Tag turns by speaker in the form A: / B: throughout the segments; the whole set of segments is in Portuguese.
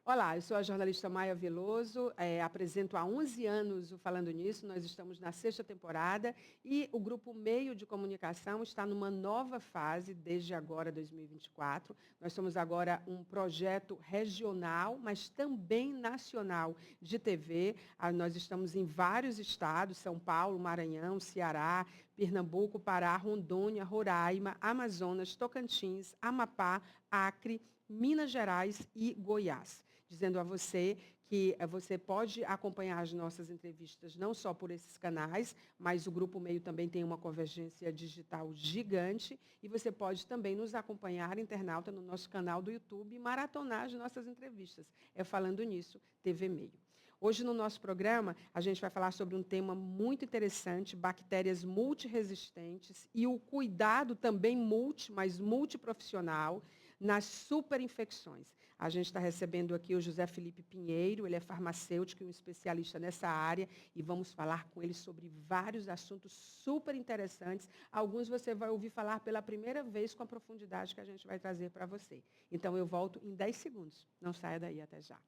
A: Olá, eu sou a jornalista Maia Veloso, apresento há 11 anos o Falando Nisso, nós estamos na 6ª temporada e o Grupo Meio de Comunicação está numa nova fase desde agora, 2024. Nós somos agora um projeto regional, mas também nacional de TV. Nós estamos em vários estados, São Paulo, Maranhão, Ceará, Pernambuco, Pará, Rondônia, Roraima, Amazonas, Tocantins, Amapá, Acre, Minas Gerais e Goiás, dizendo a você que você pode acompanhar as nossas entrevistas não só por esses canais, mas o Grupo Meio também tem uma convergência digital gigante e você pode também nos acompanhar, internauta, no nosso canal do YouTube e maratonar as nossas entrevistas. É Falando Nisso, TV Meio. Hoje, no nosso programa, a gente vai falar sobre um tema muito interessante, bactérias multiresistentes e o cuidado também mas multiprofissional, nas superinfecções. A gente está recebendo aqui o José Felipe Pinheiro, ele é farmacêutico e um especialista nessa área, e vamos falar com ele sobre vários assuntos super interessantes. Alguns você vai ouvir falar pela primeira vez com a profundidade que a gente vai trazer para você. Então, eu volto em 10 segundos. Não saia daí, até já.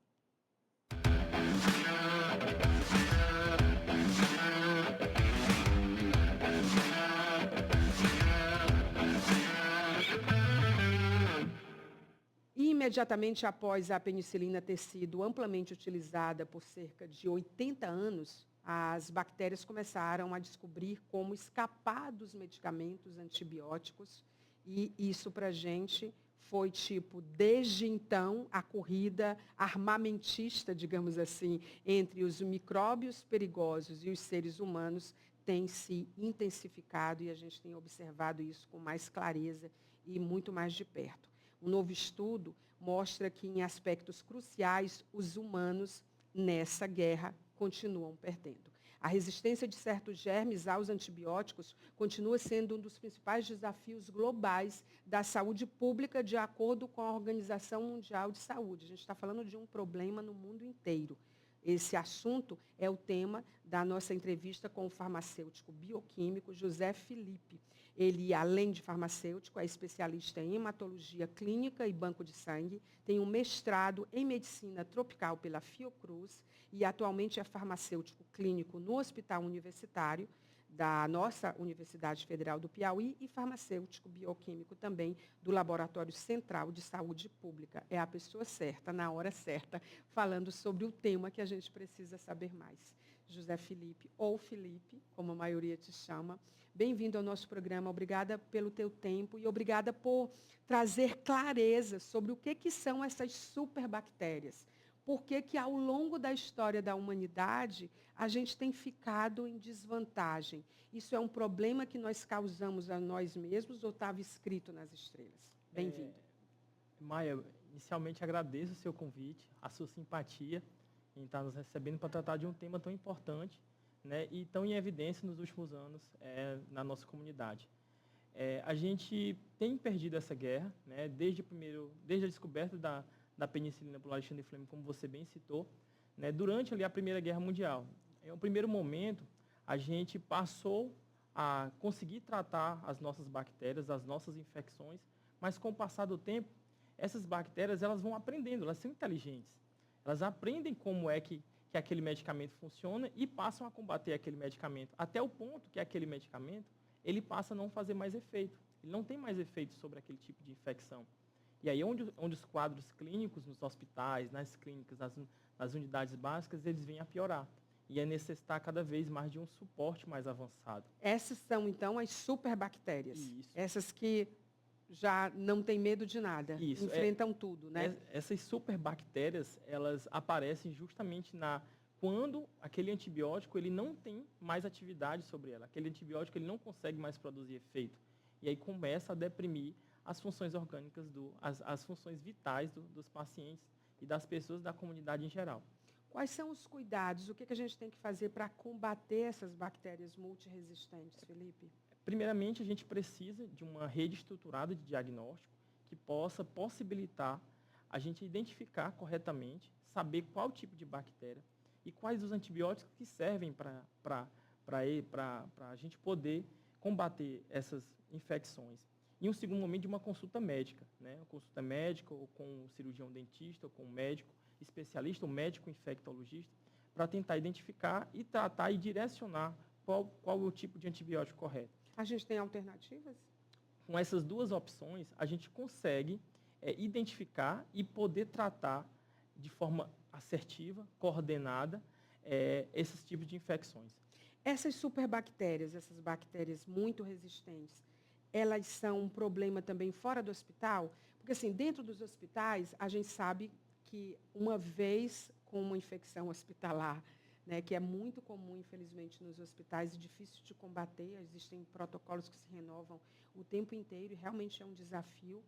A: E, imediatamente após a penicilina ter sido amplamente utilizada por cerca de 80 anos, as bactérias começaram a descobrir como escapar dos medicamentos antibióticos. E isso, para a gente, foi tipo, desde então, a corrida armamentista, digamos assim, entre os micróbios perigosos e os seres humanos tem se intensificado e a gente tem observado isso com mais clareza e muito mais de perto. Um novo estudo mostra que, em aspectos cruciais, os humanos, nessa guerra, continuam perdendo. A resistência de certos germes aos antibióticos continua sendo um dos principais desafios globais da saúde pública, de acordo com a Organização Mundial de Saúde. A gente está falando de um problema no mundo inteiro. Esse assunto é o tema da nossa entrevista com o farmacêutico bioquímico José Felipe. Ele, além de farmacêutico, é especialista em hematologia clínica e banco de sangue, tem um mestrado em medicina tropical pela Fiocruz e atualmente é farmacêutico clínico no Hospital Universitário da nossa Universidade Federal do Piauí e farmacêutico bioquímico também do Laboratório Central de Saúde Pública. É a pessoa certa, na hora certa, falando sobre o tema que a gente precisa saber mais. José Felipe, ou Felipe, como a maioria te chama, bem-vindo ao nosso programa. Obrigada pelo teu tempo e obrigada por trazer clareza sobre o que são essas superbactérias. Por que ao longo da história da humanidade, a gente tem ficado em desvantagem? Isso é um problema que nós causamos a nós mesmos ou estava escrito nas estrelas? Bem-vindo.
B: Maia, inicialmente agradeço o seu convite, a sua simpatia em estar nos recebendo para tratar de um tema tão importante, né, e tão em evidência nos últimos anos na nossa comunidade. A gente tem perdido essa guerra, né, desde a descoberta da penicilina por Alexandre Fleming, como você bem citou, né, durante ali a Primeira Guerra Mundial. Em um primeiro momento, a gente passou a conseguir tratar as nossas bactérias, as nossas infecções, mas com o passar do tempo, essas bactérias elas vão aprendendo, elas são inteligentes. Elas aprendem como é que aquele medicamento funciona e passam a combater aquele medicamento, até o ponto que aquele medicamento ele passa a não fazer mais efeito. Ele não tem mais efeito sobre aquele tipo de infecção. E aí, onde os quadros clínicos nos hospitais, nas clínicas, nas unidades básicas, eles vêm a piorar. E é necessitar cada vez mais de um suporte mais avançado.
A: Essas são, então, as superbactérias.
B: Isso.
A: Essas que já não têm medo de nada,
B: Isso.
A: enfrentam tudo, né?
B: Essas superbactérias, elas aparecem justamente quando aquele antibiótico ele não tem mais atividade sobre ela. Aquele antibiótico ele não consegue mais produzir efeito. E aí começa a deprimir as funções orgânicas, as funções vitais dos pacientes e das pessoas da comunidade em geral.
A: Quais são os cuidados? O que a gente tem que fazer para combater essas bactérias multiresistentes, Felipe?
B: Primeiramente, a gente precisa de uma rede estruturada de diagnóstico que possa possibilitar a gente identificar corretamente, saber qual tipo de bactéria e quais os antibióticos que servem para a gente poder combater essas infecções. e um segundo momento de uma consulta médica, né? Uma consulta médica ou com um cirurgião dentista, ou com um médico especialista, um médico infectologista, para tentar identificar e tratar e direcionar qual o tipo de antibiótico correto.
A: A gente tem alternativas?
B: Com essas duas opções, a gente consegue identificar e poder tratar de forma assertiva, coordenada, esses tipos de infecções.
A: Essas superbactérias, essas bactérias muito resistentes, elas são um problema também fora do hospital? Porque, assim, dentro dos hospitais, a gente sabe que uma vez com uma infecção hospitalar, né, que é muito comum, infelizmente, nos hospitais, e difícil de combater, existem protocolos que se renovam o tempo inteiro, e realmente é um desafio,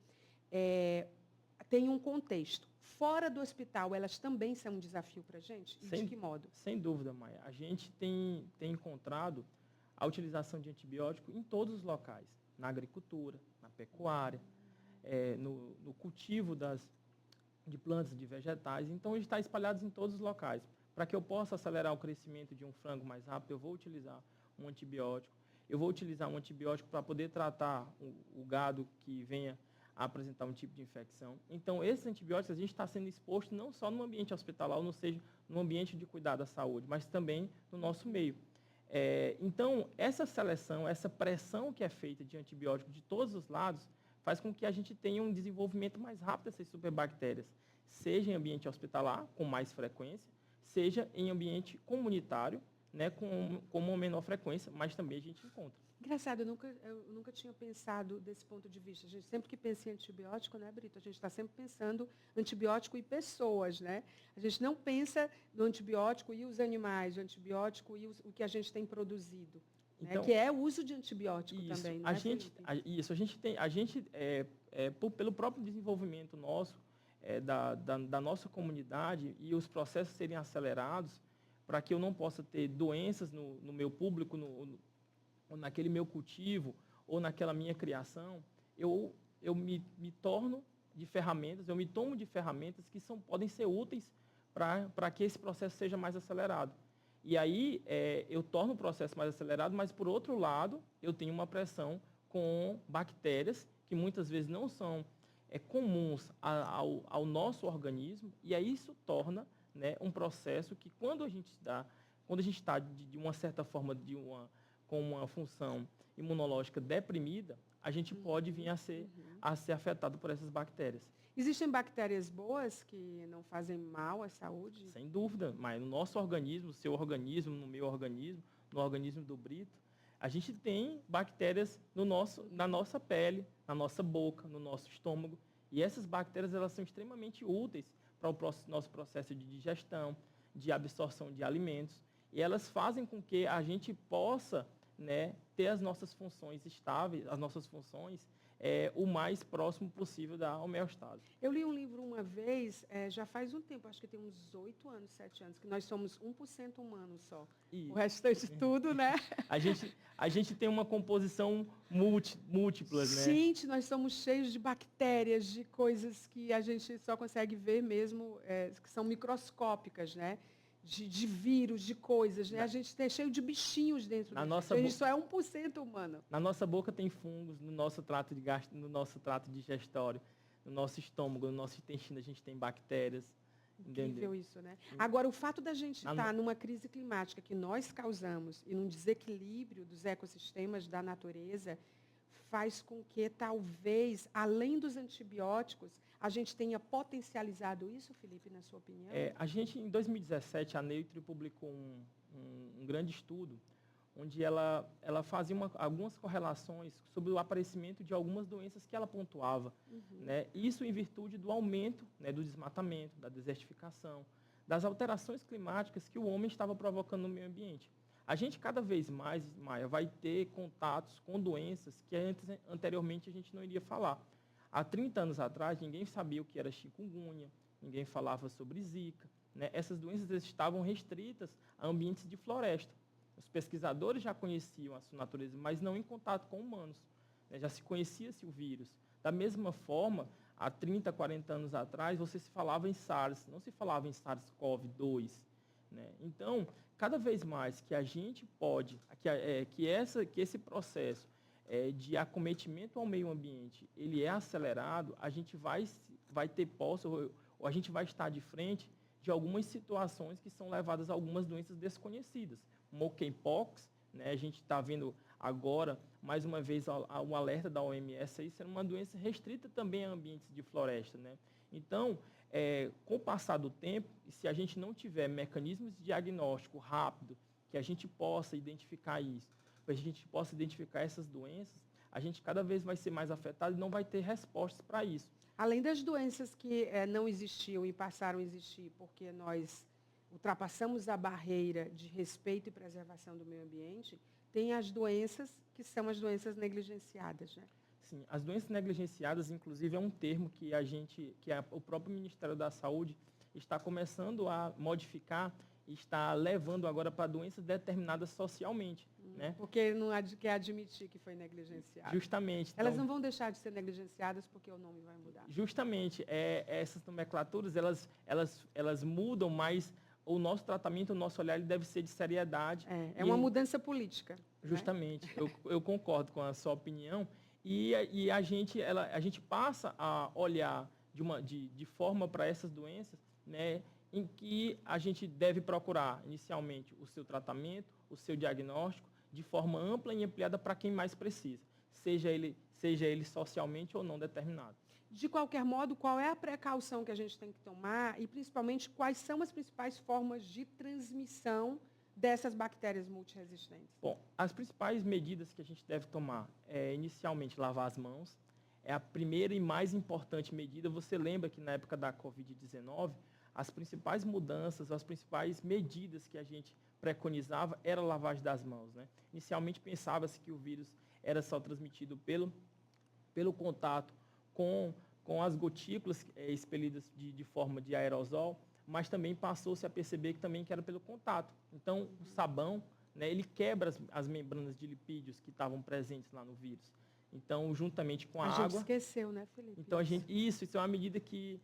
A: tem um contexto. Fora do hospital, elas também são um desafio para a gente? E de que modo?
B: Sem dúvida, Maia. A gente tem encontrado a utilização de antibiótico em todos os locais, na agricultura, na pecuária, no cultivo de plantas, de vegetais. Então, eles estão espalhados em todos os locais. Para que eu possa acelerar o crescimento de um frango mais rápido, eu vou utilizar um antibiótico. Eu vou utilizar um antibiótico para poder tratar o gado que venha a apresentar um tipo de infecção. Então, esses antibióticos, a gente está sendo exposto não só no ambiente hospitalar, ou não seja, no ambiente de cuidar da saúde, mas também no nosso meio. Então, essa seleção, essa pressão que é feita de antibióticos de todos os lados, faz com que a gente tenha um desenvolvimento mais rápido dessas superbactérias, seja em ambiente hospitalar, com mais frequência, seja em ambiente comunitário, né, com uma menor frequência, mas também a gente encontra.
A: Engraçado, eu nunca tinha pensado desse ponto de vista. A gente sempre que pensa em antibiótico, né, Brito? A gente está sempre pensando antibiótico e pessoas, né? A gente não pensa no antibiótico e os animais, o antibiótico e o que a gente tem produzido, então, né? Que é o uso de antibiótico
B: isso,
A: também,
B: né, pelo próprio desenvolvimento nosso, da nossa comunidade e os processos serem acelerados para que eu não possa ter doenças no meu público, ou naquele meu cultivo, ou naquela minha criação, eu me tomo de ferramentas que podem ser úteis para que esse processo seja mais acelerado. E aí, eu torno o processo mais acelerado, mas, por outro lado, eu tenho uma pressão com bactérias que muitas vezes não são comuns ao nosso organismo, e aí isso torna, né, um processo que, quando a gente está, de uma certa forma, com uma função imunológica deprimida, a gente pode vir a ser afetado por essas bactérias.
A: Existem bactérias boas que não fazem mal à saúde?
B: Sem dúvida, mas no nosso organismo, no seu organismo, no meu organismo, no organismo do Brito, a gente tem bactérias na nossa pele, na nossa boca, no nosso estômago, e essas bactérias, elas são extremamente úteis para o nosso processo de digestão, de absorção de alimentos, e elas fazem com que a gente possa, né, ter as nossas funções estáveis, as nossas funções o mais próximo possível da homeostase.
A: Eu li um livro uma vez, já faz um tempo, acho que tem uns 8 anos, 7 anos, que nós somos 1% humanos só. Isso. O restante tudo, né?
B: A gente tem uma composição múltipla, né?
A: Gente, nós somos cheios de bactérias, de coisas que a gente só consegue ver mesmo, que são microscópicas, né? De vírus, de coisas, né? A gente está cheio de bichinhos dentro da gente. A gente só é 1% humano.
B: Na nossa boca tem fungos, no nosso trato no nosso trato digestório, no nosso estômago, no nosso intestino a gente tem bactérias.
A: Incrível isso, né? Agora, o fato da gente estar numa crise climática que nós causamos e num desequilíbrio dos ecossistemas da natureza faz com que, talvez, além dos antibióticos, a gente tenha potencializado isso, Felipe, na sua opinião?
B: A gente, em 2017, a Neutri publicou um grande estudo onde ela fazia algumas correlações sobre o aparecimento de algumas doenças que ela pontuava. Né? Isso em virtude do aumento, né, do desmatamento, da desertificação, das alterações climáticas que o homem estava provocando no meio ambiente. A gente, cada vez mais, Maia, vai ter contatos com doenças que anteriormente a gente não iria falar. Há 30 anos atrás, ninguém sabia o que era chikungunya, ninguém falava sobre zika. Né? Essas doenças estavam restritas a ambientes de floresta. Os pesquisadores já conheciam a sua natureza, mas não em contato com humanos. Né? Já se conhecia-se o vírus. Da mesma forma, há 30, 40 anos atrás, você se falava em SARS, não se falava em SARS-CoV-2. Né? Então, cada vez mais que a gente pode, que esse processo de acometimento ao meio ambiente ele é acelerado, a gente vai ter posse, ou a gente vai estar de frente de algumas situações que são levadas a algumas doenças desconhecidas. Monkeypox, né, a gente está vendo agora, mais uma vez, um alerta da OMS, aí sendo uma doença restrita também a ambientes de floresta. Né? Então, com o passar do tempo, se a gente não tiver mecanismos de diagnóstico rápido, que a gente possa identificar isso, que a gente possa identificar essas doenças, a gente cada vez vai ser mais afetado e não vai ter respostas para isso.
A: Além das doenças que não existiam e passaram a existir porque nós ultrapassamos a barreira de respeito e preservação do meio ambiente, tem as doenças que são as doenças negligenciadas, né?
B: Sim, as doenças negligenciadas, inclusive, é um termo que o próprio Ministério da Saúde está começando a modificar e está levando agora para doenças determinadas socialmente. Né?
A: Porque não quer admitir que foi negligenciado.
B: Justamente.
A: Elas não vão deixar de ser negligenciadas porque o nome vai mudar.
B: Justamente. Essas nomenclaturas, elas mudam, mas o nosso tratamento, o nosso olhar, ele deve ser de seriedade.
A: É uma mudança política.
B: Justamente. Né? Eu concordo com a sua opinião. E a gente passa a olhar de forma para essas doenças, né, em que a gente deve procurar, inicialmente, o seu tratamento, o seu diagnóstico, de forma ampla e ampliada para quem mais precisa, seja ele socialmente ou não determinado.
A: De qualquer modo, qual é a precaução que a gente tem que tomar e, principalmente, quais são as principais formas de transmissão dessas bactérias multiresistentes?
B: Bom, as principais medidas que a gente deve tomar é, inicialmente, lavar as mãos. É a primeira e mais importante medida. Você lembra que na época da Covid-19, as principais mudanças, as principais medidas que a gente preconizava era a lavagem das mãos. Né? Inicialmente pensava-se que o vírus era só transmitido pelo contato com as gotículas expelidas de forma de aerosol, mas também passou-se a perceber que era pelo contato. Então, o sabão, né, ele quebra as membranas de lipídios que estavam presentes lá no vírus. Então, juntamente com a água...
A: A gente esqueceu, né, Felipe?
B: Então, isso é uma medida que,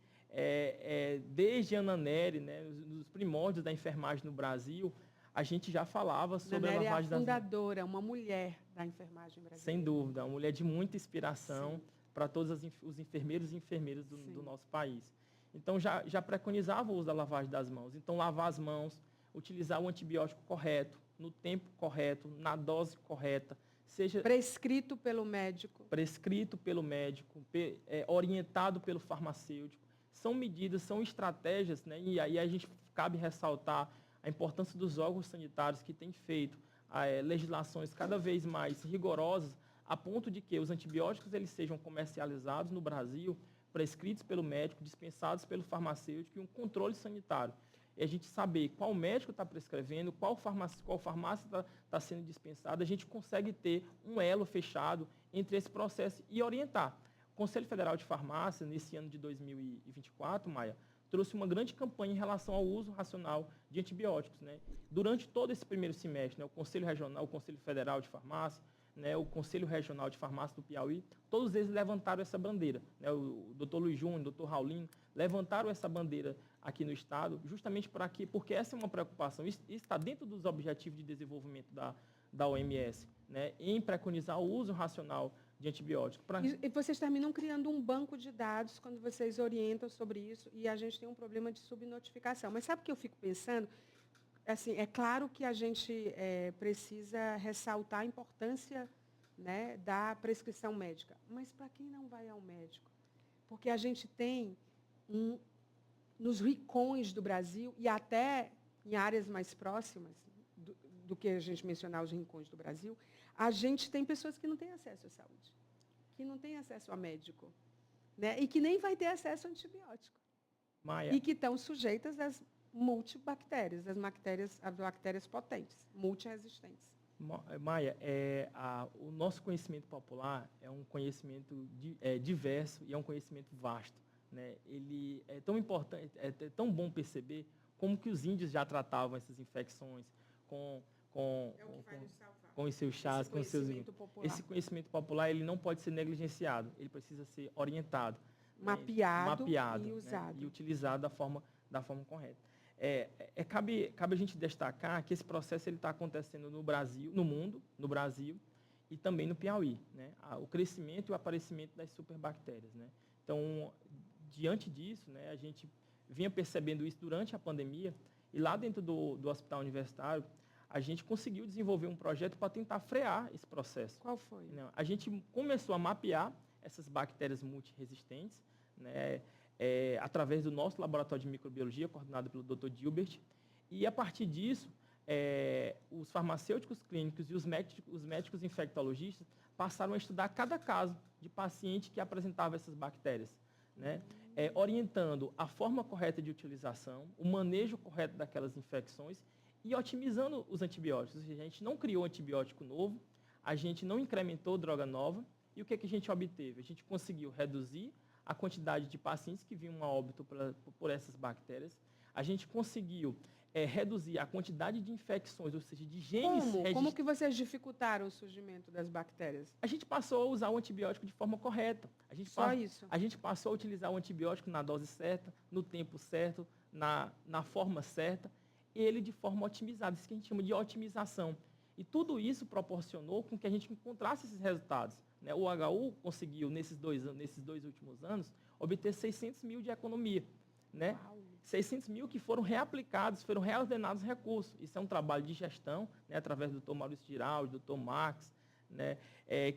B: desde Ana Nery, né, nos primórdios da enfermagem no Brasil, a gente já falava sobre a lavagem das mãos.
A: É a fundadora, uma mulher da enfermagem brasileira.
B: Sem dúvida, uma mulher de muita inspiração para todos os enfermeiros e enfermeiras do nosso país. Então, já preconizava o uso da lavagem das mãos. Então, lavar as mãos, utilizar o antibiótico correto, no tempo correto, na dose correta. Seja
A: prescrito pelo médico.
B: Prescrito pelo médico, orientado pelo farmacêutico. São medidas, são estratégias, né? E aí a gente cabe ressaltar a importância dos órgãos sanitários que têm feito legislações cada vez mais rigorosas, a ponto de que os antibióticos eles sejam comercializados no Brasil, prescritos pelo médico, dispensados pelo farmacêutico e um controle sanitário. E a gente saber qual médico está prescrevendo, qual farmácia está sendo dispensada, a gente consegue ter um elo fechado entre esse processo e orientar. O Conselho Federal de Farmácia, nesse ano de 2024, Maia, trouxe uma grande campanha em relação ao uso racional de antibióticos. Né? Durante todo esse primeiro semestre, né, o Conselho Regional, o Conselho Federal de Farmácia, né, o Conselho Regional de Farmácia do Piauí, todos eles levantaram essa bandeira. Né, o Dr. Luiz Júnior, o Dr. Raulino, levantaram essa bandeira aqui no Estado, justamente porque essa é uma preocupação. Isso está dentro dos objetivos de desenvolvimento da OMS, né, em preconizar o uso racional de antibióticos.
A: E vocês terminam criando um banco de dados quando vocês orientam sobre isso, e a gente tem um problema de subnotificação. Mas sabe o que eu fico pensando? Assim, é claro que a gente precisa ressaltar a importância, né, da prescrição médica. Mas para quem não vai ao médico? Porque a gente tem, nos rincões do Brasil, e até em áreas mais próximas do que a gente mencionar os rincões do Brasil, a gente tem pessoas que não têm acesso à saúde, que não têm acesso a médico, né, e que nem vai ter acesso a antibiótico.
B: Maia.
A: E que estão sujeitas às multibactérias, as bactérias potentes, multiresistentes.
B: Maia, o nosso conhecimento popular é um conhecimento diverso e é um conhecimento vasto. Né? Ele é tão importante, é tão bom perceber como que os índios já tratavam essas infecções com os seus chás, com os seus... Esse conhecimento popular ele não pode ser negligenciado, ele precisa ser orientado,
A: mapeado e
B: né?
A: usado.
B: E utilizado da forma correta. Cabe a gente destacar que esse processo está acontecendo no Brasil, no mundo, no Brasil, e também no Piauí, né? O crescimento e o aparecimento das superbactérias, né? Então, diante disso, né, a gente vinha percebendo isso durante a pandemia, e lá dentro do hospital universitário, a gente conseguiu desenvolver um projeto para tentar frear esse processo.
A: Qual foi?
B: A gente começou a mapear essas bactérias multiresistentes, né, através do nosso laboratório de microbiologia, coordenado pelo Dr. Gilbert, e a partir disso, os farmacêuticos clínicos e os médicos infectologistas passaram a estudar cada caso de paciente que apresentava essas bactérias, né, orientando a forma correta de utilização, o manejo correto daquelas infecções e otimizando os antibióticos. A gente não criou antibiótico novo, a gente não incrementou droga nova, e o que a gente obteve? A gente conseguiu reduzir a quantidade de pacientes que vinham a óbito por essas bactérias, a gente conseguiu reduzir a quantidade de infecções, ou seja, de genes...
A: Como que vocês dificultaram o surgimento das bactérias?
B: A gente passou a usar o antibiótico de forma correta.
A: Isso?
B: A gente passou a utilizar o antibiótico na dose certa, no tempo certo, na forma certa, ele de forma otimizada, isso que a gente chama de otimização. E tudo isso proporcionou com que a gente encontrasse esses resultados, né? O HU conseguiu, nesses dois últimos anos, obter 600 mil de economia, né? 600 mil que foram reaplicados, foram reordenados recursos. Isso é um trabalho de gestão, né, através do Dr. Maurício Giraldi, do Dr. Max, né,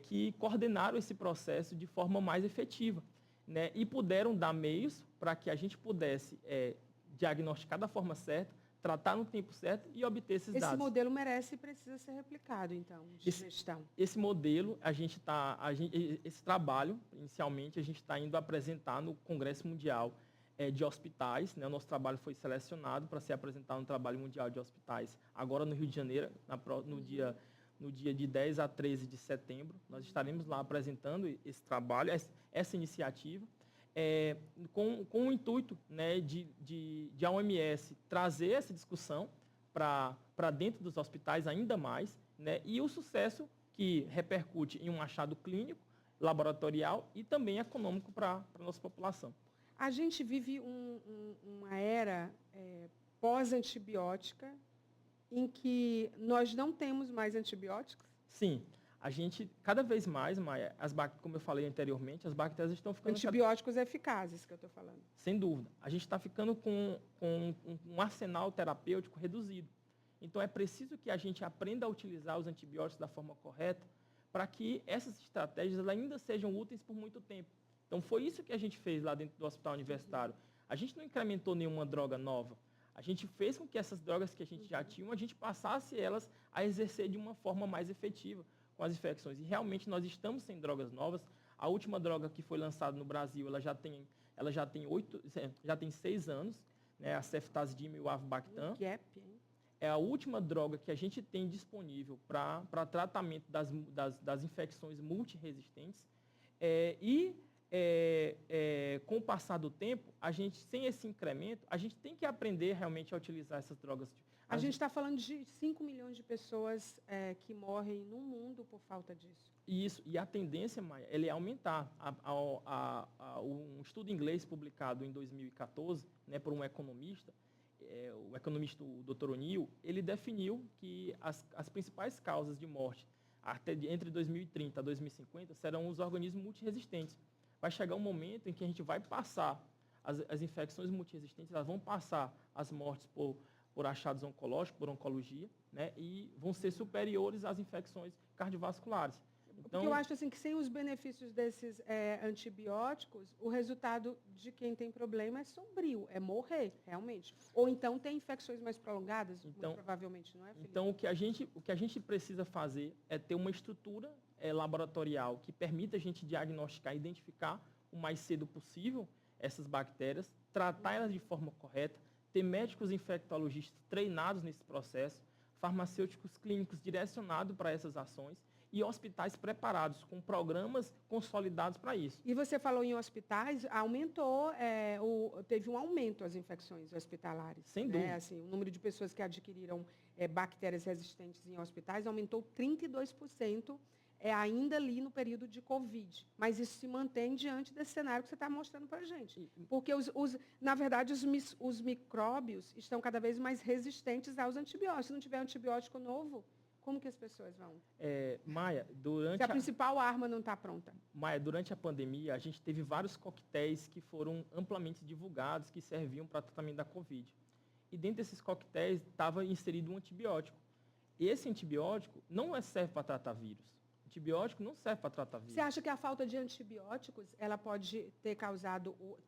B: que coordenaram esse processo de forma mais efetiva, né, e puderam dar meios para que a gente pudesse diagnosticar da forma certa, tratar no tempo certo e obter esses dados.
A: Esse modelo merece e precisa ser replicado, então, de gestão.
B: Esse modelo, esse trabalho, inicialmente, a gente está indo apresentar no Congresso Mundial de Hospitais, né? O nosso trabalho foi selecionado para ser apresentado no Trabalho Mundial de Hospitais, agora no Rio de Janeiro, no dia de 10 a 13 de setembro. Nós estaremos lá apresentando esse trabalho, essa iniciativa, com o intuito, né, de a OMS trazer essa discussão para dentro dos hospitais ainda mais, né, e o sucesso que repercute em um achado clínico, laboratorial e também econômico para a nossa população.
A: A gente vive uma era pós-antibiótica em que nós não temos mais antibióticos?
B: Sim. A gente, cada vez mais, Maia, como eu falei anteriormente, as bactérias estão ficando...
A: Antibióticos eficazes, que eu estou falando.
B: Sem dúvida. A gente está ficando com um arsenal terapêutico reduzido. Então, é preciso que a gente aprenda a utilizar os antibióticos da forma correta para que essas estratégias ainda sejam úteis por muito tempo. Então, foi isso que a gente fez lá dentro do hospital universitário. A gente não incrementou nenhuma droga nova. A gente fez com que essas drogas que a gente já tinha, a gente passasse elas a exercer de uma forma mais efetiva com as infecções. E realmente nós estamos sem drogas novas. A última droga que foi lançada no Brasil, ela já tem 6 anos, né? A ceftazidime e o avibactam. É a última droga que a gente tem disponível para tratamento das infecções multiresistentes. Com o passar do tempo, a gente, sem esse incremento, a gente tem que aprender realmente a utilizar essas drogas.
A: A gente está falando de 5 milhões de pessoas que morrem no mundo por falta disso.
B: Isso, e a tendência, Maia, é aumentar. Um estudo inglês publicado em 2014, né, por um economista, o economista Dr. O'Neill, ele definiu que as principais causas de morte entre 2030 e 2050 serão os organismos multiresistentes. Vai chegar um momento em que a gente vai passar, as infecções multiresistentes, elas vão passar as mortes por achados oncológicos, por oncologia, né, e vão ser superiores às infecções cardiovasculares.
A: Então, porque eu acho assim, que sem os benefícios desses antibióticos, o resultado de quem tem problema é sombrio, é morrer, realmente. Ou então tem infecções mais prolongadas, muito provavelmente, não é, Felipe?
B: Então, o que a gente precisa fazer é ter uma estrutura laboratorial que permita a gente diagnosticar e identificar o mais cedo possível essas bactérias, tratar elas de forma correta, ter médicos infectologistas treinados nesse processo, farmacêuticos clínicos direcionados para essas ações e hospitais preparados, com programas consolidados para isso.
A: E você falou em hospitais, teve um aumento as infecções hospitalares.
B: Sem dúvida.
A: Assim, o número de pessoas que adquiriram bactérias resistentes em hospitais aumentou 32%, ainda ali no período de Covid. Mas isso se mantém diante desse cenário que você está mostrando para a gente. Porque, na verdade, os micróbios estão cada vez mais resistentes aos antibióticos. Se não tiver antibiótico novo, Como que as pessoas vão?
B: Maia,
A: Se a principal arma não está pronta.
B: Maia, durante a pandemia, a gente teve vários coquetéis que foram amplamente divulgados, que serviam para tratamento da Covid. E dentro desses coquetéis estava inserido um antibiótico. Esse antibiótico não serve para tratar vírus. Antibiótico não serve para tratar vírus.
A: Você acha que a falta de antibióticos ela pode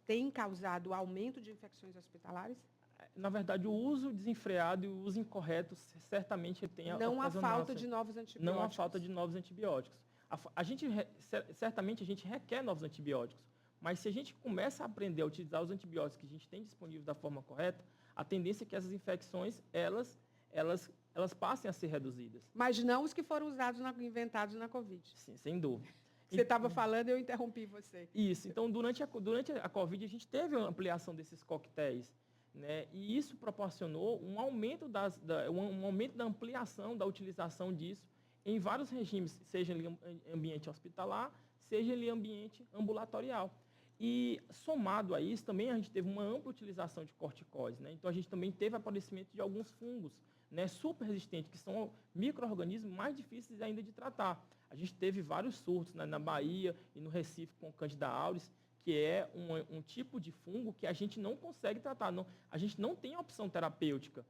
A: tem causado aumento de infecções hospitalares?
B: Na verdade, o uso desenfreado e o uso incorreto certamente tem
A: não a falta de novos antibióticos.
B: Não a falta de novos antibióticos. Certamente a gente requer novos antibióticos, mas se a gente começa a aprender a utilizar os antibióticos que a gente tem disponível da forma correta, a tendência é que essas infecções elas passem a ser reduzidas.
A: Mas não os que foram inventados na Covid.
B: Sim, sem dúvida.
A: Você estava falando e eu interrompi você.
B: Isso. Então, durante a Covid, a gente teve uma ampliação desses coquetéis, né? E isso proporcionou um aumento um aumento da ampliação da utilização disso em vários regimes, seja em ambiente hospitalar, seja em ambiente ambulatorial. E, somado a isso, também a gente teve uma ampla utilização de corticoides, né? Então, a gente também teve aparecimento de alguns fungos, né, super resistentes, que são micro-organismos mais difíceis ainda de tratar. A gente teve vários surtos, né, na Bahia e no Recife com Candida auris, que é um tipo de fungo que a gente não consegue tratar. A gente não tem opção terapêutica.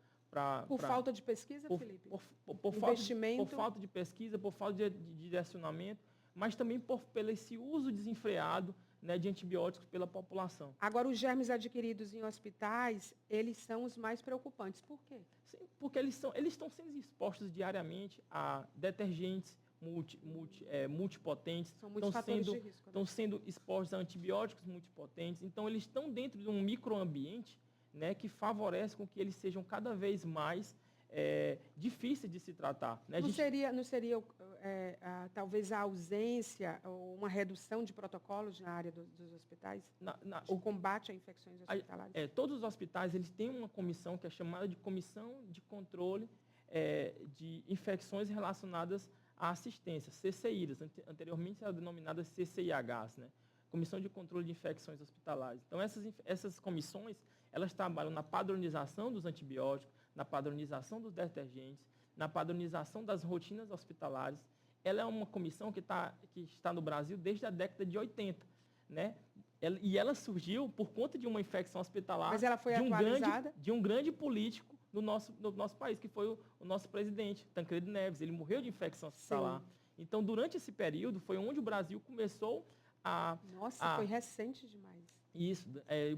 A: Por falta de pesquisa, Felipe?
B: Por falta de pesquisa, por falta de direcionamento, mas também pelo esse uso desenfreado, né, de antibióticos pela população.
A: Agora, os germes adquiridos em hospitais, eles são os mais preocupantes. Por quê?
B: Sim, porque eles estão sendo expostos diariamente a detergentes multipotentes.
A: São muitos fatores de risco.
B: Estão sendo expostos a antibióticos multipotentes. Então, eles estão dentro de um microambiente, né, que favorece com que eles sejam cada vez mais difíceis de se tratar. Né?
A: Não seria talvez a ausência ou uma redução de protocolos na área dos hospitais? O combate a infecções hospitalares?
B: Todos os hospitais eles têm uma comissão que é chamada de Comissão de Controle de Infecções Relacionadas à Assistência, CCIs, anteriormente eram denominadas CCIHs, né? Comissão de Controle de Infecções Hospitalares. Então, essas comissões, elas trabalham na padronização dos antibióticos, na padronização dos detergentes, na padronização das rotinas hospitalares. Ela é uma comissão que está no Brasil desde a década de 80, né? E ela surgiu por conta de uma infecção hospitalar.
A: Mas ela foi atualizada?
B: De um grande político do nosso país, que foi o nosso presidente, Tancredo Neves. Ele morreu de infecção hospitalar. Sim. Então, durante esse período, foi onde o Brasil começou a...
A: Nossa, foi recente demais.
B: Isso,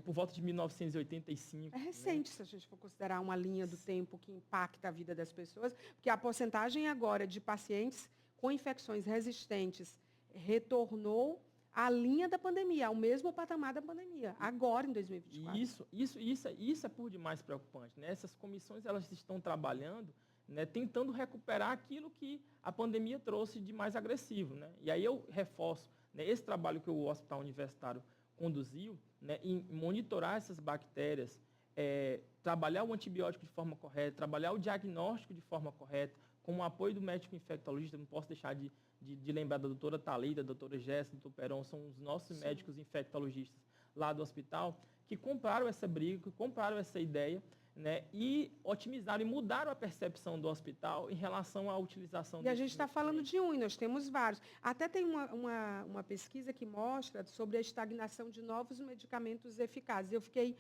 B: por volta de 1985.
A: É recente, né? Se a gente for considerar uma linha do tempo que impacta a vida das pessoas, porque a porcentagem agora de pacientes com infecções resistentes retornou à linha da pandemia, ao mesmo patamar da pandemia, agora em 2024.
B: Isso é por demais preocupante, né? Essas comissões elas estão trabalhando, né, tentando recuperar aquilo que a pandemia trouxe de mais agressivo, né? E aí eu reforço, né, esse trabalho que o Hospital Universitário conduziu, né, em monitorar essas bactérias, trabalhar o antibiótico de forma correta, trabalhar o diagnóstico de forma correta, com o apoio do médico infectologista. Não posso deixar de lembrar da doutora Thalita, da doutora Jéssica, do doutor Peron, são os nossos Sim. médicos infectologistas lá do hospital, que compraram essa briga, que compraram essa ideia, né, e otimizaram e mudaram a percepção do hospital em relação à utilização.
A: E a gente está falando de um, e nós temos vários. Até tem uma pesquisa que mostra sobre a estagnação de novos medicamentos eficazes. Eu fiquei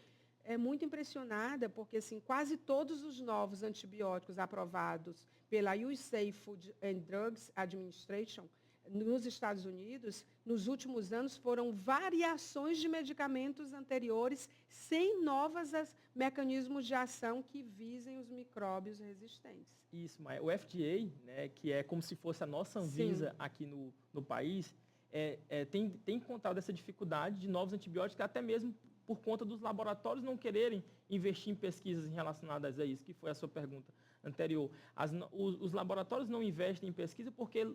A: muito impressionada, porque assim, quase todos os novos antibióticos aprovados pela USA Food and Drugs Administration nos Estados Unidos, nos últimos anos, foram variações de medicamentos anteriores sem novos mecanismos de ação que visem os micróbios resistentes.
B: Isso, mas o FDA, né, que é como se fosse a nossa Anvisa Sim. aqui no país, tem encontrado essa dificuldade de novos antibióticos, até mesmo por conta dos laboratórios não quererem investir em pesquisas relacionadas a isso, que foi a sua pergunta anterior. Os laboratórios não investem em pesquisa porque,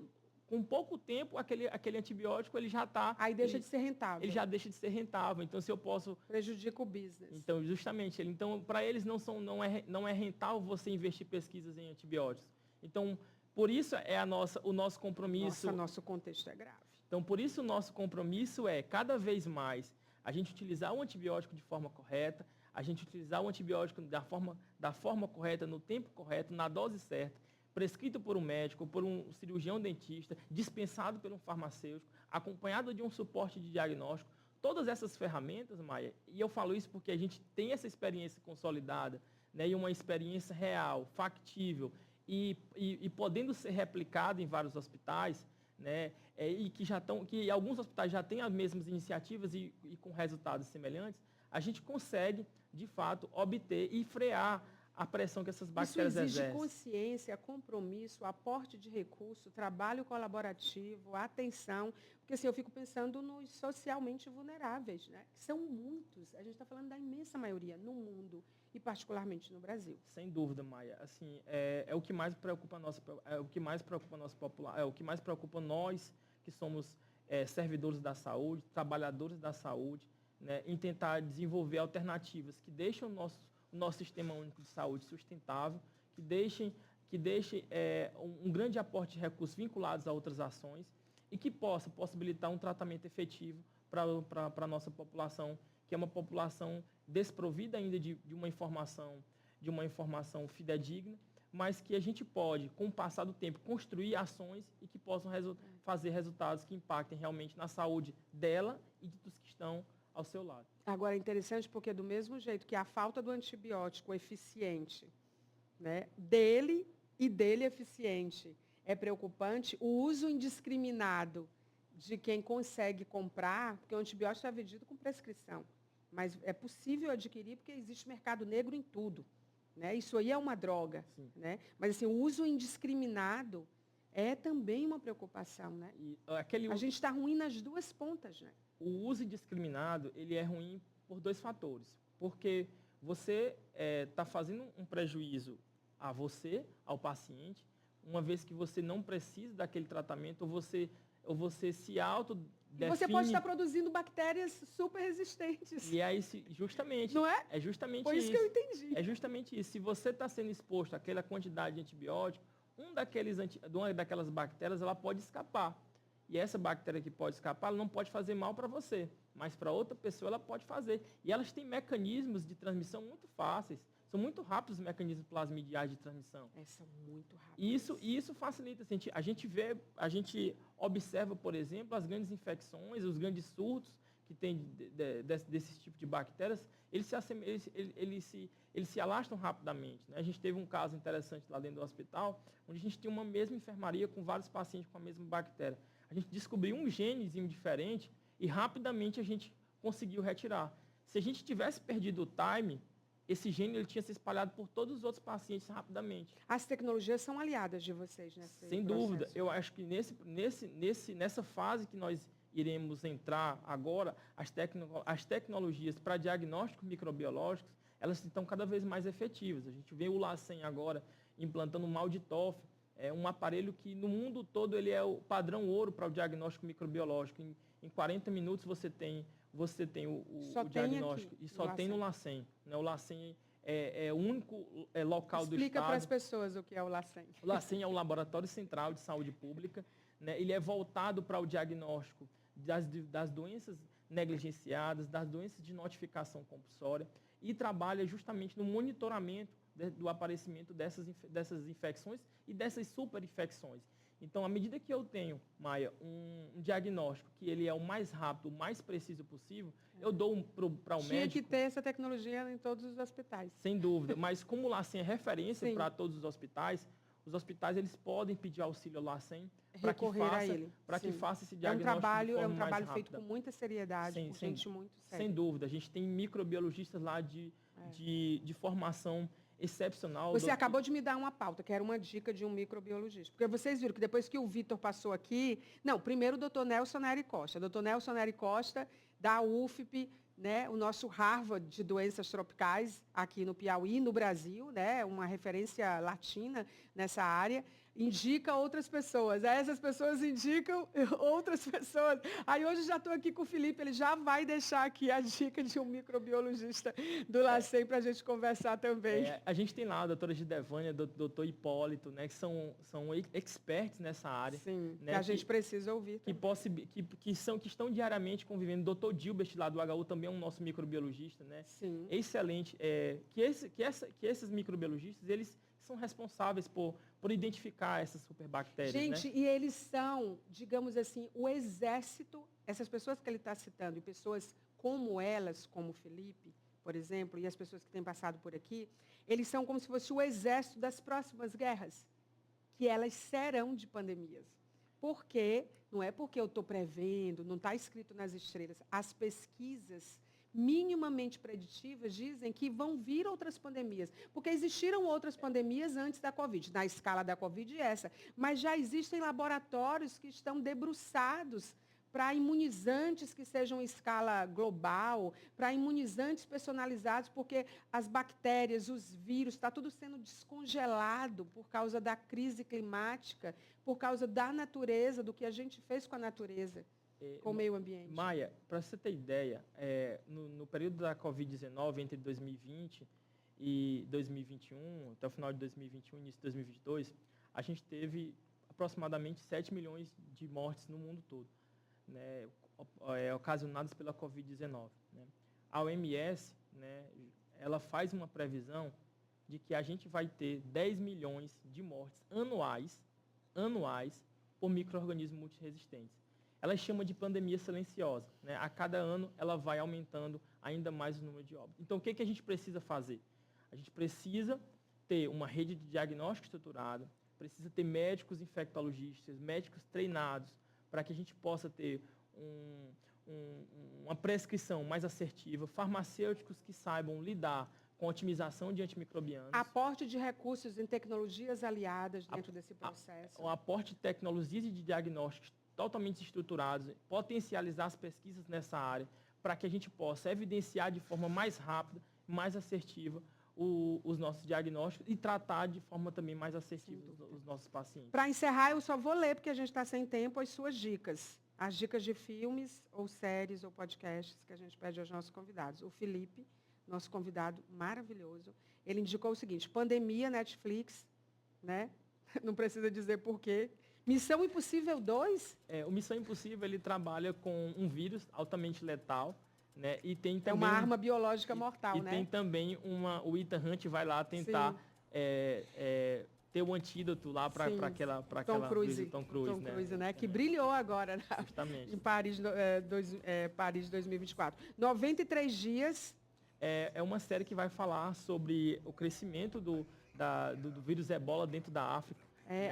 B: com pouco tempo, aquele antibiótico ele já está...
A: Aí deixa de ser rentável.
B: Ele já deixa de ser rentável. Então, se eu posso...
A: Prejudica o business.
B: Então, justamente. Então, para eles não é rentável você investir em pesquisas em antibióticos. Então, por isso o nosso compromisso...
A: Nosso contexto é grave.
B: Então, por isso o nosso compromisso é, cada vez mais, a gente utilizar o antibiótico de forma correta, a gente utilizar o antibiótico da forma correta, no tempo correto, na dose certa, prescrito por um médico, por um cirurgião dentista, dispensado por um farmacêutico, acompanhado de um suporte de diagnóstico. Todas essas ferramentas, Maia, e eu falo isso porque a gente tem essa experiência consolidada, né, e uma experiência real, factível, e podendo ser replicada em vários hospitais, né, e que alguns hospitais já têm as mesmas iniciativas e com resultados semelhantes, a gente consegue, de fato, obter e frear a pressão que essas bactérias exercem.
A: Isso exige consciência, compromisso, aporte de recurso, trabalho colaborativo, atenção, porque assim, eu fico pensando nos socialmente vulneráveis, né? Que são muitos, a gente está falando da imensa maioria no mundo e particularmente no Brasil.
B: Sem dúvida, Maia. Assim, é o que mais preocupa nós que somos servidores da saúde, trabalhadores da saúde, né, em tentar desenvolver alternativas que deixem o nosso sistema único de saúde sustentável, que deixem um grande aporte de recursos vinculados a outras ações e que possa possibilitar um tratamento efetivo para a nossa população, que é uma população desprovida ainda de uma informação fidedigna, mas que a gente pode, com o passar do tempo, construir ações e que possam fazer resultados que impactem realmente na saúde dela e dos que estão ao seu lado.
A: Agora, é interessante porque, do mesmo jeito que a falta do antibiótico eficiente, né, dele eficiente, é preocupante, o uso indiscriminado de quem consegue comprar, porque o antibiótico é vendido com prescrição, mas é possível adquirir porque existe mercado negro em tudo. Né? Isso aí é uma droga. Né? Mas assim, o uso indiscriminado é também uma preocupação. Né? A gente está ruim nas duas pontas. Né?
B: O uso indiscriminado ele é ruim por dois fatores. Porque você está fazendo um prejuízo a você, ao paciente, uma vez que você não precisa daquele tratamento, ou você se autodefine.
A: E você pode estar produzindo bactérias super resistentes.
B: E aí, justamente.
A: Não é?
B: É justamente
A: Foi isso que eu entendi.
B: É justamente isso. Se você está sendo exposto àquela quantidade de antibiótico, uma daquelas bactérias ela pode escapar. E essa bactéria que pode escapar, ela não pode fazer mal para você, mas para outra pessoa ela pode fazer. E elas têm mecanismos de transmissão muito fáceis. São muito rápidos os mecanismos plasmidiais de transmissão.
A: São muito rápidos.
B: E isso facilita. A gente observa, por exemplo, as grandes infecções, os grandes surtos que tem desse tipo de bactérias, eles se alastram rapidamente. Né? A gente teve um caso interessante lá dentro do hospital, onde a gente tinha uma mesma enfermaria com vários pacientes com a mesma bactéria. A gente descobriu um genezinho diferente e rapidamente a gente conseguiu retirar. Se a gente tivesse perdido o time, esse gene ele tinha se espalhado por todos os outros pacientes rapidamente.
A: As tecnologias são aliadas de vocês, né?
B: Sem dúvida. Eu acho que nessa fase que nós iremos entrar agora, as tecnologias para diagnósticos microbiológicos, elas estão cada vez mais efetivas. A gente vê o LACEN agora implantando o MALDI-TOF, um aparelho que no mundo todo ele é o padrão ouro para o diagnóstico microbiológico. Em 40 minutos você tem o diagnóstico
A: aqui,
B: e só tem no LACEN. Né? O LACEN é o único local do estado.
A: Explica para as pessoas o que é o LACEN.
B: O LACEN é o Laboratório Central de Saúde Pública. Né? Ele é voltado para o diagnóstico das doenças negligenciadas, das doenças de notificação compulsória e trabalha justamente no monitoramento do aparecimento dessas infecções e dessas superinfecções. Então, à medida que eu tenho, Maia, um diagnóstico que ele é o mais rápido, o mais preciso possível, eu dou para o médico...
A: Tinha que ter essa tecnologia em todos os hospitais.
B: Sem dúvida, mas como o LACEN é referência para todos os hospitais eles podem pedir auxílio ao LACEN para que faça esse diagnóstico
A: É um trabalho feito com muita seriedade, com gente muito séria.
B: Sem dúvida, a gente tem microbiologistas lá de formação excepcional.
A: Você acabou de me dar uma pauta, que era uma dica de um microbiologista. Porque vocês viram que depois que o Vitor passou aqui... Não, primeiro o doutor Nelson Neri Costa. Doutor Nelson Neri Costa, da UFP, né, o nosso Harvard de doenças tropicais aqui no Piauí, no Brasil, né, uma referência latina nessa área, indica outras pessoas. Aí essas pessoas indicam outras pessoas. Aí hoje já estou aqui com o Felipe, ele já vai deixar aqui a dica de um microbiologista do LACEN para a gente conversar também.
B: A gente tem lá a doutora Gidevânia, doutor Hipólito, né, que são experts nessa área.
A: Sim,
B: né,
A: que a gente precisa ouvir.
B: Que estão diariamente convivendo. Doutor Gilbert, lá do HU, também é um nosso microbiologista. Né?
A: Sim.
B: Excelente. Que esses microbiologistas, eles são responsáveis por identificar essas superbactérias.
A: Gente,
B: né?
A: e eles são, digamos assim, o exército, essas pessoas que ele está citando, e pessoas como elas, como o Felipe, por exemplo, e as pessoas que têm passado por aqui, eles são como se fosse o exército das próximas guerras, que elas serão de pandemias. Porque, não é porque eu estou prevendo, não está escrito nas estrelas, as pesquisas minimamente preditivas dizem que vão vir outras pandemias, porque existiram outras pandemias antes da Covid, na escala da Covid essa, mas já existem laboratórios que estão debruçados para imunizantes que sejam em escala global, para imunizantes personalizados, porque as bactérias, os vírus, está tudo sendo descongelado por causa da crise climática, por causa da natureza, do que a gente fez com a natureza, com o meio ambiente.
B: Maia, para você ter ideia, no período da Covid-19, entre 2020 e 2021, até o final de 2021, início de 2022, a gente teve aproximadamente 7 milhões de mortes no mundo todo, né, ocasionadas pela Covid-19. Né. A OMS, né, ela faz uma previsão de que a gente vai ter 10 milhões de mortes anuais por micro-organismos multiresistentes. Ela chama de pandemia silenciosa. Né. A cada ano, ela vai aumentando ainda mais o número de óbitos. Então, o que a gente precisa fazer? A gente precisa ter uma rede de diagnóstico estruturada, precisa ter médicos infectologistas, médicos treinados, para que a gente possa ter uma prescrição mais assertiva, farmacêuticos que saibam lidar com a otimização de antimicrobianos.
A: Aporte de recursos em tecnologias aliadas dentro desse processo.
B: Um aporte de tecnologias e de diagnósticos totalmente estruturados, potencializar as pesquisas nessa área, para que a gente possa evidenciar de forma mais rápida, mais assertiva, os nossos diagnósticos e tratar de forma também mais assertiva os nossos pacientes.
A: Para encerrar, eu só vou ler, porque a gente está sem tempo, as suas dicas. As dicas de filmes, ou séries, ou podcasts que a gente pede aos nossos convidados. O Felipe, nosso convidado maravilhoso, ele indicou o seguinte: Pandemia, Netflix, né? Não precisa dizer por quê. Missão Impossível 2?
B: O Missão Impossível, ele trabalha com um vírus altamente letal, né? E tem também,
A: é uma arma biológica mortal, né?
B: E tem também o Ethan Hunt vai lá tentar ter o antídoto lá para aquela
A: Tom Cruise, né? Que brilhou agora,
B: justamente,
A: em Paris, Paris 2024. 93 dias.
B: É uma série que vai falar sobre o crescimento do vírus Ebola dentro da África.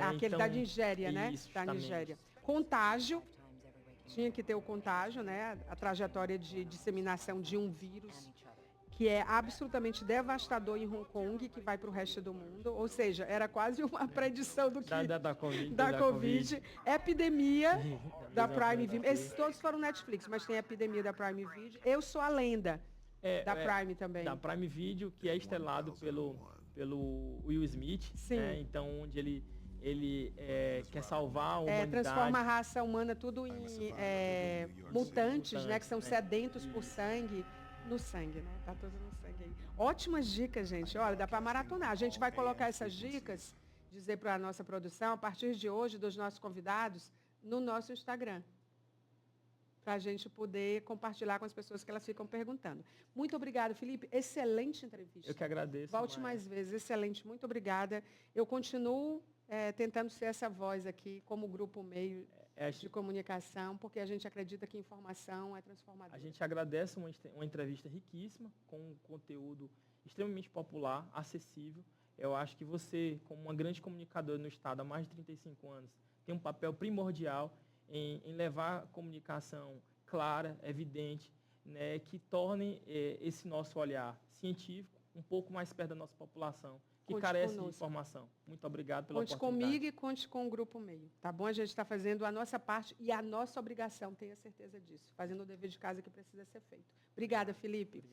A: Aquele da Nigéria, né?
B: Isso,
A: da Nigéria. Contágio. Tinha que ter o contágio, né? A trajetória de disseminação de um vírus que é absolutamente devastador em Hong Kong, que vai para o resto do mundo. Ou seja, era quase uma predição do que da Covid. Epidemia da Prime Video. Esses todos foram Netflix, mas tem a epidemia da Prime Video. Eu Sou a Lenda, da Prime também.
B: Da Prime Video, que é estrelado pelo Will Smith.
A: Sim.
B: Né? Então, onde ele quer salvar a humanidade.
A: Transforma a raça humana tudo em mutantes, né? Que são sedentos por sangue. No sangue, né? Tá tudo no sangue aí. Ótimas dicas, gente. Olha, dá para maratonar. A gente vai colocar essas dicas, dizer para a nossa produção, a partir de hoje, dos nossos convidados, no nosso Instagram. Para a gente poder compartilhar com as pessoas que elas ficam perguntando. Muito obrigada, Felipe. Excelente entrevista.
B: Eu que agradeço.
A: Volte mais vezes. Excelente. Muito obrigada. Eu continuo tentando ser essa voz aqui, como grupo meio de comunicação, porque a gente acredita que informação é transformadora.
B: A gente agradece uma entrevista riquíssima, com um conteúdo extremamente popular, acessível. Eu acho que você, como uma grande comunicadora no Estado há mais de 35 anos, tem um papel primordial em levar a comunicação clara, evidente, né, que torne esse nosso olhar científico um pouco mais perto da nossa população, que carece de informação. Muito obrigado pela oportunidade.
A: Conte comigo e conte com o Grupo Meio. Tá bom? A gente está fazendo a nossa parte e a nossa obrigação, tenha certeza disso. Fazendo o dever de casa que precisa ser feito. Obrigada, Felipe.
B: Obrigado.